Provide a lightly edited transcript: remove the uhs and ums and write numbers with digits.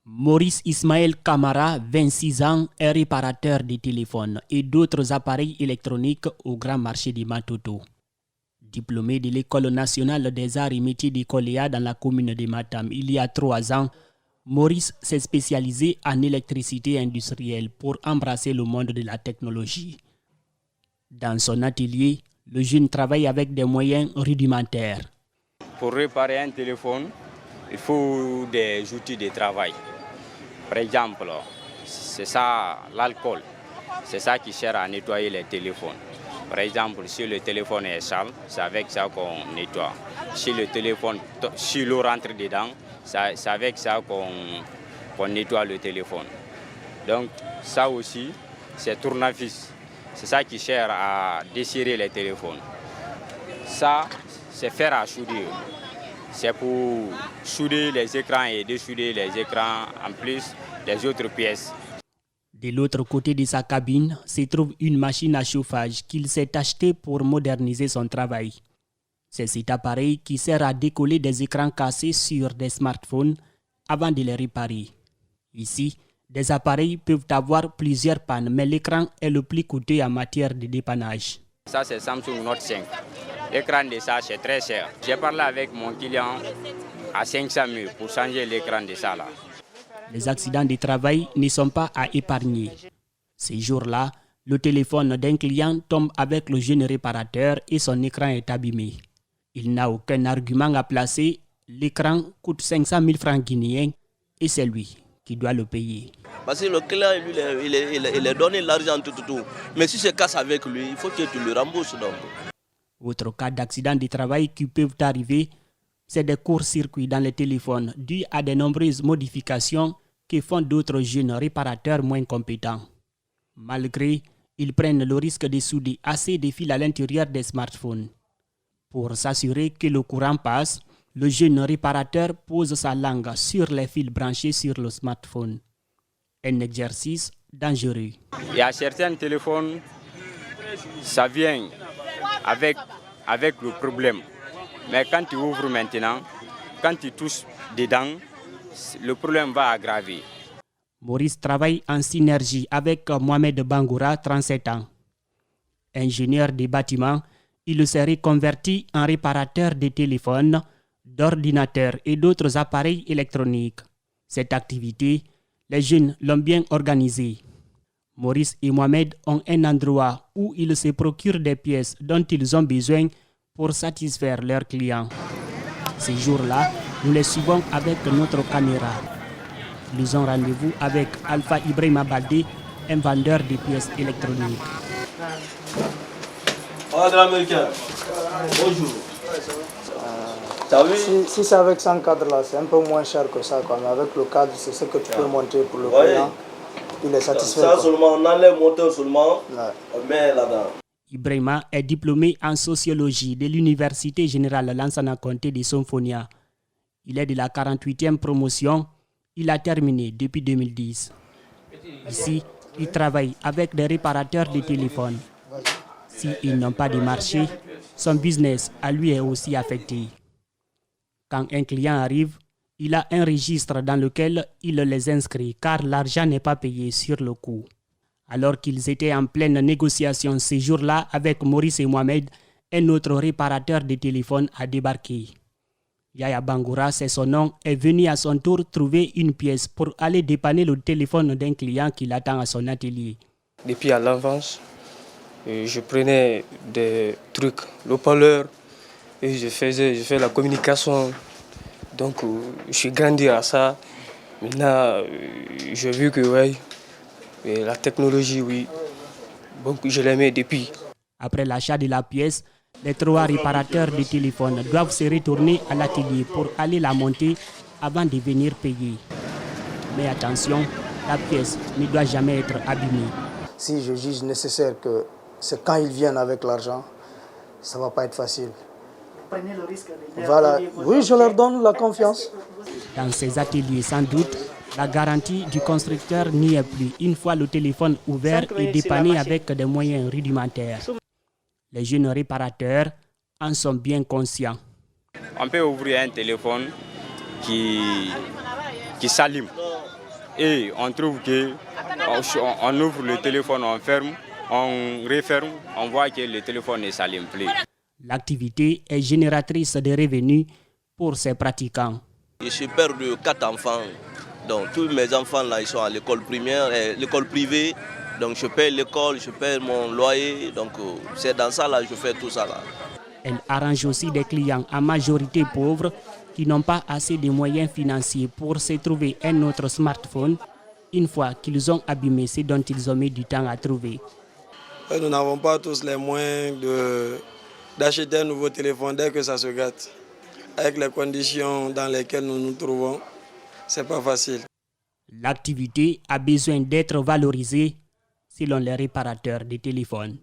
Maurice Ismaël Camara, 26 ans, est réparateur de téléphones et d'autres appareils électroniques au grand marché de Matoto. Diplômé de l'École nationale des arts et métiers de Koléa dans la commune de Matam il y a 3 ans, Maurice s'est spécialisé en électricité industrielle pour embrasser le monde de la technologie. Dans son atelier, le jeune travaille avec des moyens rudimentaires. Pour réparer un téléphone, il faut des outils de travail. Par exemple, c'est ça l'alcool. C'est ça qui sert à nettoyer les téléphones. Par exemple, si le téléphone est sale, c'est avec ça qu'on nettoie. Si le téléphone, si l'eau rentre dedans, c'est avec ça qu'on nettoie le téléphone. Donc ça aussi, c'est tournevis. C'est ça qui sert à desserrer les téléphones. Ça, c'est fer à souder. C'est pour souder les écrans et dessouder les écrans, en plus des autres pièces. De l'autre côté de sa cabine se trouve une machine à chauffage qu'il s'est achetée pour moderniser son travail. C'est cet appareil qui sert à décoller des écrans cassés sur des smartphones avant de les réparer. Ici, des appareils peuvent avoir plusieurs pannes, mais l'écran est le plus coûteux en matière de dépannage. Ça, c'est Samsung Note 5. L'écran de ça, c'est très cher. J'ai parlé avec mon client à 500 000 pour changer l'écran de ça là. Les accidents de travail ne sont pas à épargner. Ces jours-là, le téléphone d'un client tombe avec le jeune réparateur et son écran est abîmé. Il n'a aucun argument à placer. L'écran coûte 500 000 francs guinéens et c'est lui qui doit le payer. Parce que le client, il est donné l'argent tout. Mais si c'est casse avec lui, il faut que tu le rembourses donc. Autre cas d'accident de travail qui peuvent arriver, c'est des courts-circuits dans les téléphones dus à de nombreuses modifications que font d'autres jeunes réparateurs moins compétents. Malgré, ils prennent le risque de souder assez de fils à l'intérieur des smartphones. Pour s'assurer que le courant passe, le jeune réparateur pose sa langue sur les fils branchés sur le smartphone. Un exercice dangereux. Il y a certains téléphones, ça vient avec le problème. Mais quand tu ouvres maintenant, quand tu touches dedans, le problème va aggraver. Maurice travaille en synergie avec Mohamed Bangoura, 37 ans. Ingénieur des bâtiments, il s'est reconverti en réparateur de téléphones, d'ordinateurs et d'autres appareils électroniques. Cette activité, les jeunes l'ont bien organisée. Maurice et Mohamed ont un endroit où ils se procurent des pièces dont ils ont besoin pour satisfaire leurs clients. Ces jours-là, nous les suivons avec notre caméra. Ils ont rendez-vous avec Alpha Ibrahima Baldé, un vendeur de pièces électroniques. Bonjour. Si c'est avec 100 cadres là, c'est un peu moins cher que ça. Mais avec le cadre, c'est ce que tu peux monter pour le client. Il est satisfait. Ça seulement, on enlève le moteur seulement, on met là-dedans. Ibrahima est diplômé en sociologie de l'Université générale Lansana Conté de Symphonia. Il est de la 48e promotion. Il a terminé depuis 2010. Ici, il travaille avec des réparateurs de téléphones. S'ils n'ont pas de marché, son business à lui est aussi affecté. Quand un client arrive, il a un registre dans lequel il les inscrit car l'argent n'est pas payé sur le coup. Alors qu'ils étaient en pleine négociation ces jours-là avec Maurice et Mohamed, un autre réparateur de téléphone a débarqué. Yaya Bangoura, c'est son nom, est venu à son tour trouver une pièce pour aller dépanner le téléphone d'un client qui l'attend à son atelier. Depuis à l'avance, je prenais des trucs, le parleur, et je fais la communication. Donc, je suis grandi à ça. Maintenant, j'ai vu que ouais, la technologie, oui. Donc, je l'aimais depuis. Après l'achat de la pièce, les 3 réparateurs de téléphone doivent se retourner à l'atelier pour aller la monter avant de venir payer. Mais attention, la pièce ne doit jamais être abîmée. Si je juge nécessaire que c'est quand ils viennent avec l'argent, ça ne va pas être facile. Prenez le risque de Voilà. Oui, je leur donne la confiance. Dans ces ateliers, sans doute, la garantie du constructeur n'y est plus une fois le téléphone ouvert et dépanné avec des moyens rudimentaires. Les jeunes réparateurs en sont bien conscients. On peut ouvrir un téléphone qui s'allume. et on trouve que on ouvre le téléphone, on ferme, on referme, on voit que le téléphone ne s'allume plus. L'activité est génératrice de revenus pour ses pratiquants. Je suis père de 4 enfants. Donc tous mes enfants là, ils sont à l'école primaire, l'école privée. Donc je paye l'école, je paye mon loyer. Donc c'est dans ça là, je fais tout ça là. Elle arrange aussi des clients en majorité pauvres qui n'ont pas assez de moyens financiers pour se trouver un autre smartphone une fois qu'ils ont abîmé ce dont ils ont mis du temps à trouver. Nous n'avons pas tous les moyens d'acheter un nouveau téléphone dès que ça se gâte. Avec les conditions dans lesquelles nous nous trouvons, c'est pas facile. L'activité a besoin d'être valorisée selon les réparateurs de téléphones.